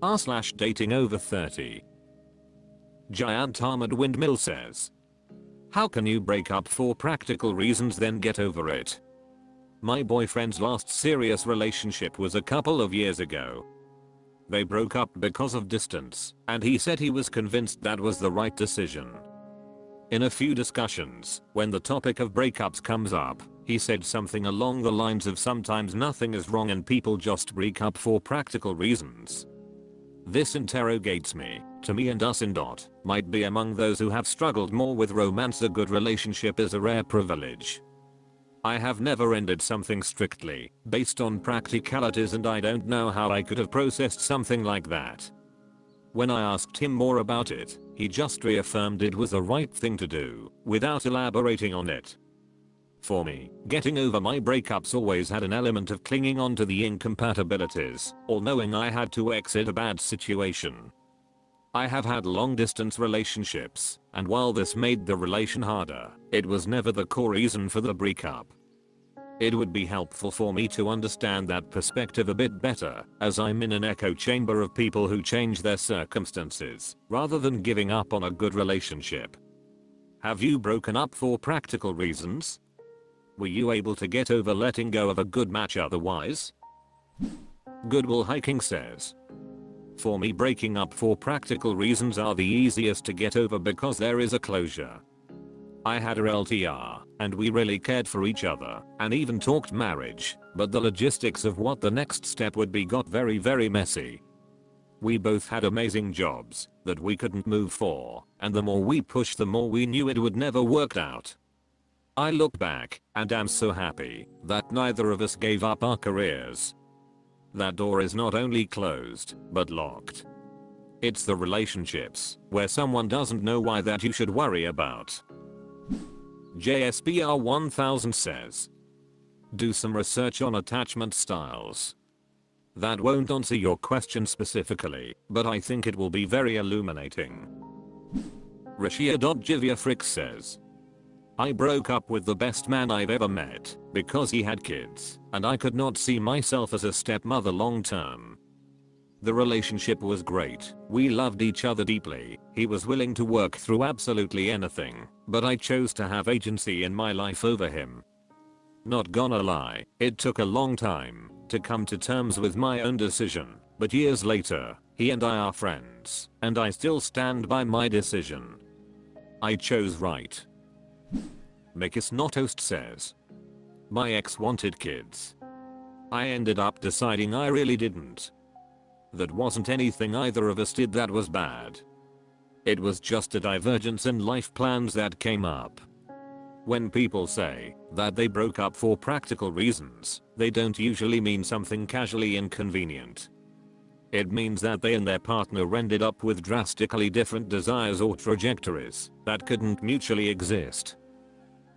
r/datingoverthirty. Giant Armored Windmill says, how can you break up for practical reasons then get over it? My boyfriend's last serious relationship was a couple of years ago. They broke up because of distance, and he said he was convinced that was the right decision. In a few discussions, when the topic of breakups comes up, he said something along the lines of sometimes nothing is wrong and people just break up for practical reasons. This interrogates me. To me and us in dot, might be among those who have struggled more with romance. A good relationship is a rare privilege. I have never ended something strictly based on practicalities, and I don't know how I could have processed something like that. When I asked him more about it, he just reaffirmed it was the right thing to do, without elaborating on it. For me, getting over my breakups always had an element of clinging on to the incompatibilities, or knowing I had to exit a bad situation. I have had long distance relationships, and while this made the relation harder, it was never the core reason for the breakup. It would be helpful for me to understand that perspective a bit better, as I'm in an echo chamber of people who change their circumstances, rather than giving up on a good relationship. Have you broken up for practical reasons? Were you able to get over letting go of a good match otherwise? Goodwill Hiking says, for me, breaking up for practical reasons are the easiest to get over because there is a closure. I had a LTR, and we really cared for each other, and even talked marriage, but the logistics of what the next step would be got very messy. We both had amazing jobs that we couldn't move for, and the more we pushed the more we knew it would never work out. I look back, and am so happy that neither of us gave up our careers. That door is not only closed, but locked. It's the relationships where someone doesn't know why that you should worry about. JSBR 1000 says, do some research on attachment styles. That won't answer your question specifically, but I think it will be very illuminating. Rashia.Jivyafrix says, I broke up with the best man I've ever met because he had kids, and I could not see myself as a stepmother long term. The relationship was great, we loved each other deeply, he was willing to work through absolutely anything, but I chose to have agency in my life over him. Not gonna lie, it took a long time to come to terms with my own decision, but years later, he and I are friends, and I still stand by my decision. I chose right. Mikis Notost says, my ex wanted kids. I ended up deciding I really didn't. That wasn't anything either of us did that was bad. It was just a divergence in life plans that came up. When people say that they broke up for practical reasons, they don't usually mean something casually inconvenient. It means that they and their partner ended up with drastically different desires or trajectories that couldn't mutually exist.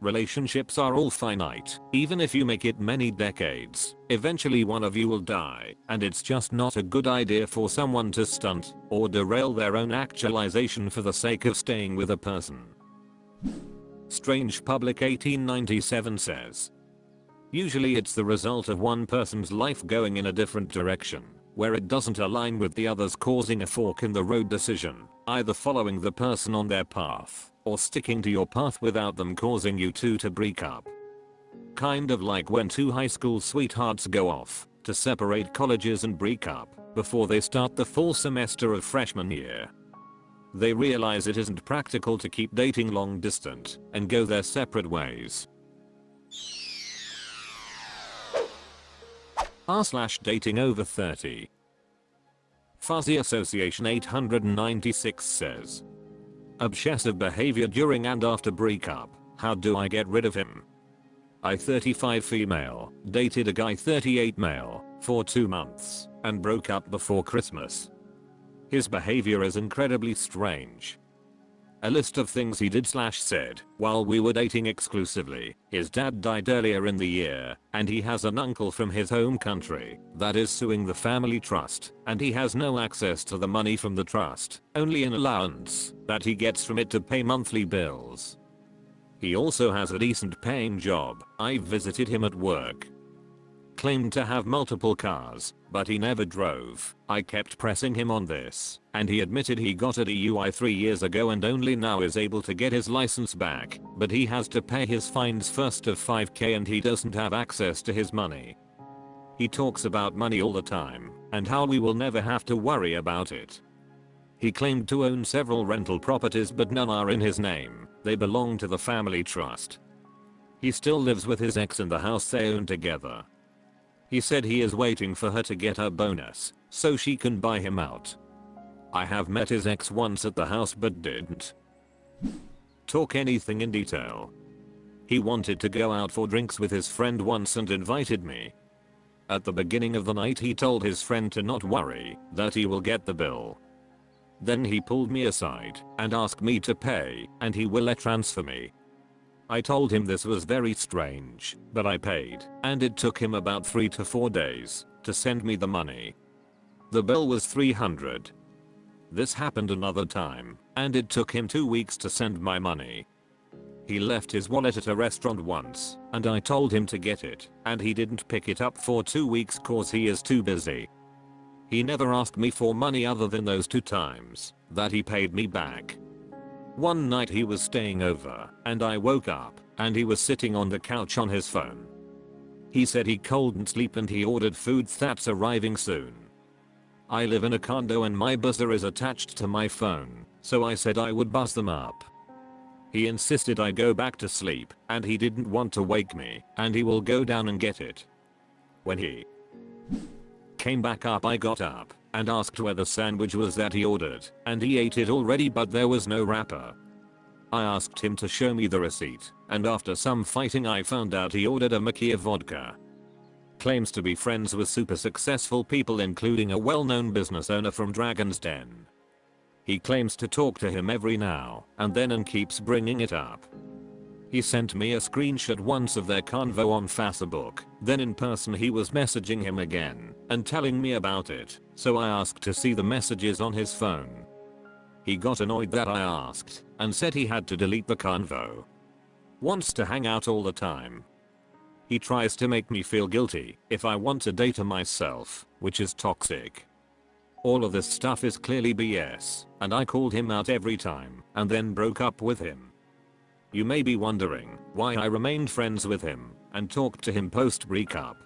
Relationships are all finite, even if you make it many decades, eventually one of you will die, and it's just not a good idea for someone to stunt or derail their own actualization for the sake of staying with a person. Strange Public 1897 says, usually it's the result of one person's life going in a different direction, where it doesn't align with the others, causing a fork in the road decision, either following the person on their path or sticking to your path without them, causing you two to break up. Kind of like when two high school sweethearts go off to separate colleges and break up before they start the full semester of freshman year. They realize it isn't practical to keep dating long distance and go their separate ways. r/datingoverthirty. Fuzzy Association 896 says, obsessive behavior during and after breakup, how do I get rid of him? I 35 female, dated a guy 38 male, for 2 months, and broke up before Christmas. His behavior is incredibly strange. A list of things he did/said while we were dating exclusively. His dad died earlier in the year, and he has an uncle from his home country that is suing the family trust, and he has no access to the money from the trust, only an allowance that he gets from it to pay monthly bills. He also has a decent paying job. I've visited him at work. claimed to have multiple cars, but he never drove. I kept pressing him on this, and he admitted he got a DUI 3 years ago and only now is able to get his license back, but he has to pay his fines first of 5k and he doesn't have access to his money. He talks about money all the time, and how we will never have to worry about it. He claimed to own several rental properties but none are in his name, they belong to the family trust. He still lives with his ex in the house they own together. He said he is waiting for her to get her bonus, so she can buy him out. I have met his ex once at the house but didn't talk anything in detail. He wanted to go out for drinks with his friend once and invited me. At the beginning of the night he told his friend to not worry, that he will get the bill. Then he pulled me aside and asked me to pay and he will transfer me. I told him this was very strange, but I paid, and it took him about 3 to 4 days to send me the money. The bill was $300. This happened another time, and it took him 2 weeks to send my money. He left his wallet at a restaurant once, and I told him to get it, and he didn't pick it up for 2 weeks cause he is too busy. He never asked me for money other than those 2 times that he paid me back. One night he was staying over, and I woke up, and he was sitting on the couch on his phone. He said he couldn't sleep and he ordered food that's arriving soon. I live in a condo and my buzzer is attached to my phone, so I said I would buzz them up. He insisted I go back to sleep, and he didn't want to wake me, and he will go down and get it. When he came back up I got up and asked where the sandwich was that he ordered, and he ate it already but there was no wrapper. I asked him to show me the receipt, and after some fighting I found out he ordered a Mickey of vodka. Claims to be friends with super successful people including a well-known business owner from Dragon's Den. He claims to talk to him every now and then and keeps bringing it up. He sent me a screenshot once of their convo on Facebook, then in person he was messaging him again and telling me about it, so I asked to see the messages on his phone. He got annoyed that I asked and said he had to delete the convo. Wants to hang out all the time. He tries to make me feel guilty if I want to date myself, which is toxic. All of this stuff is clearly BS, and I called him out every time and then broke up with him. You may be wondering why I remained friends with him and talked to him post breakup.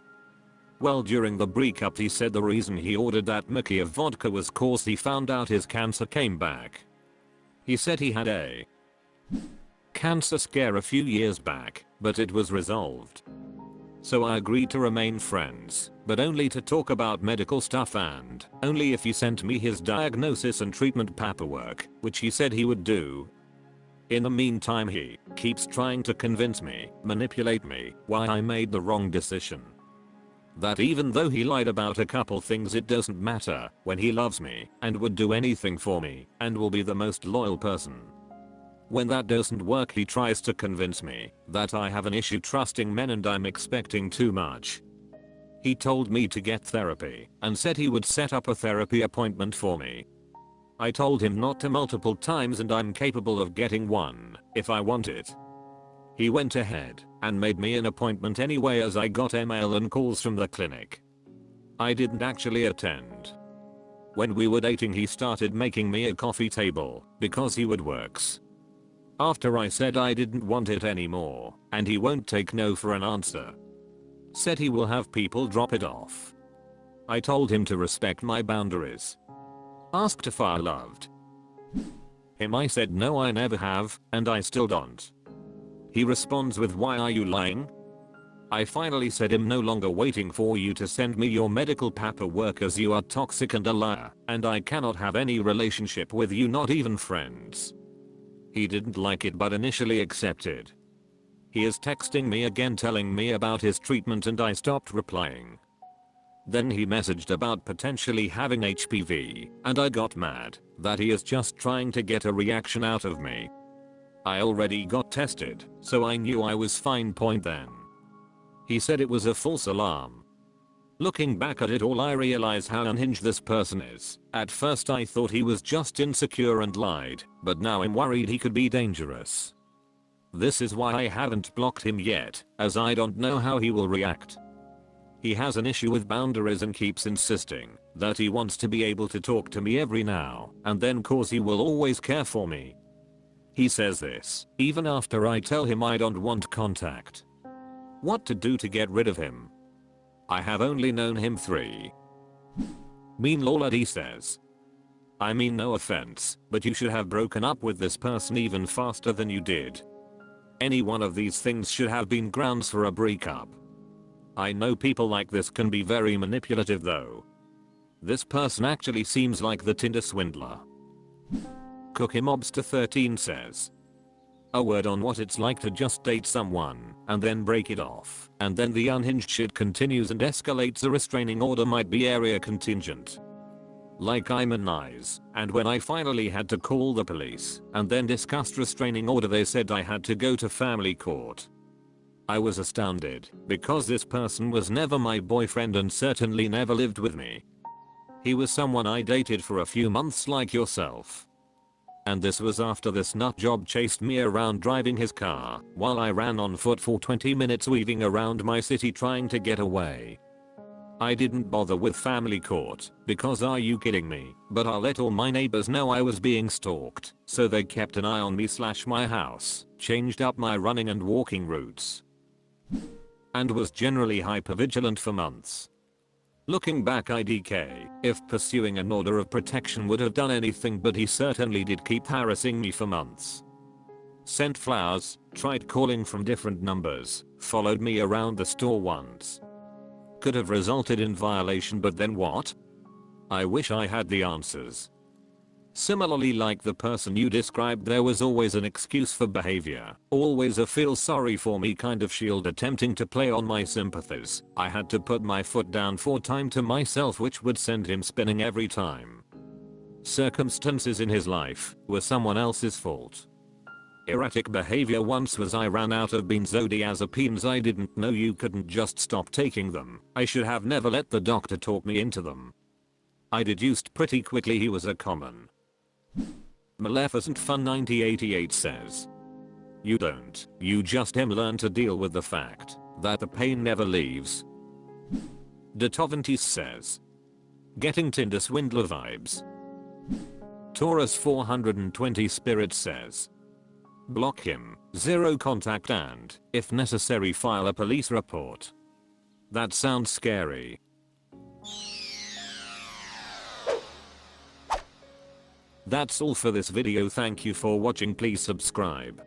Well, during the breakup he said the reason he ordered that Mickey of vodka was cause he found out his cancer came back. He said he had a cancer scare a few years back, but it was resolved. So I agreed to remain friends, but only to talk about medical stuff and only if he sent me his diagnosis and treatment paperwork, which he said he would do. In the meantime he keeps trying to convince me, manipulate me, why I made the wrong decision. That even though he lied about a couple things it doesn't matter when he loves me and would do anything for me and will be the most loyal person. When that doesn't work he tries to convince me that I have an issue trusting men and I'm expecting too much. He told me to get therapy and said he would set up a therapy appointment for me. I told him not to multiple times and I'm capable of getting one if I want it. He went ahead and made me an appointment anyway as I got email and calls from the clinic. I didn't actually attend. When we were dating he started making me a coffee table because he would works. After I said I didn't want it anymore and he won't take no for an answer. Said he will have people drop it off. I told him to respect my boundaries. Asked if I loved him I said no I never have and I still don't. He responds with why are you lying? I finally said I'm no longer waiting for you to send me your medical paperwork as you are toxic and a liar and I cannot have any relationship with you, not even friends. He didn't like it but initially accepted. He is texting me again telling me about his treatment and I stopped replying. Then he messaged about potentially having HPV and I got mad that he is just trying to get a reaction out of me. I already got tested, so I knew I was fine point then. He said it was a false alarm. Looking back at it all I realize how unhinged this person is. At first I thought he was just insecure and lied, but now I'm worried he could be dangerous. This is why I haven't blocked him yet, as I don't know how he will react. He has an issue with boundaries and keeps insisting that he wants to be able to talk to me every now and then cause he will always care for me. He says this even after I tell him I don't want contact. What to do to get rid of him? I have only known him 3. Mean Lolady says, I mean no offense, but you should have broken up with this person even faster than you did. Any one of these things should have been grounds for a breakup. I know people like this can be very manipulative though. This person actually seems like the Tinder swindler. Cookimobster13 says, a word on what it's like to just date someone and then break it off, and then the unhinged shit continues and escalates. A restraining order might be area contingent. Like I'm a nice, and when I finally had to call the police and then discussed restraining order, they said I had to go to family court. I was astounded because this person was never my boyfriend and certainly never lived with me. He was someone I dated for a few months like yourself. And this was after this nutjob chased me around driving his car while I ran on foot for 20 minutes weaving around my city trying to get away. I didn't bother with family court because are you kidding me, but I let all my neighbors know I was being stalked, so they kept an eye on me / my house, changed up my running and walking routes, and was generally hypervigilant for months. Looking back, IDK, if pursuing an order of protection would have done anything, but he certainly did keep harassing me for months. Sent flowers, tried calling from different numbers, followed me around the store once. Could have resulted in violation, but then what? I wish I had the answers. Similarly, like the person you described, there was always an excuse for behavior, always a feel sorry for me kind of shield attempting to play on my sympathies. I had to put my foot down 4 times to myself, which would send him spinning every time. Circumstances in his life were someone else's fault. Erratic behavior once was I ran out of benzodiazepines. I didn't know you couldn't just stop taking them. I should have never let the doctor talk me into them. I deduced pretty quickly he was a common. Maleficent Fun 9088 says, you don't, you just learn to deal with the fact that the pain never leaves. Detovantis says, getting Tinder swindler vibes. Taurus 420 Spirit says, block him, 0 contact, and, if necessary, file a police report. That sounds scary. That's all for this video. Thank you for watching. Please subscribe.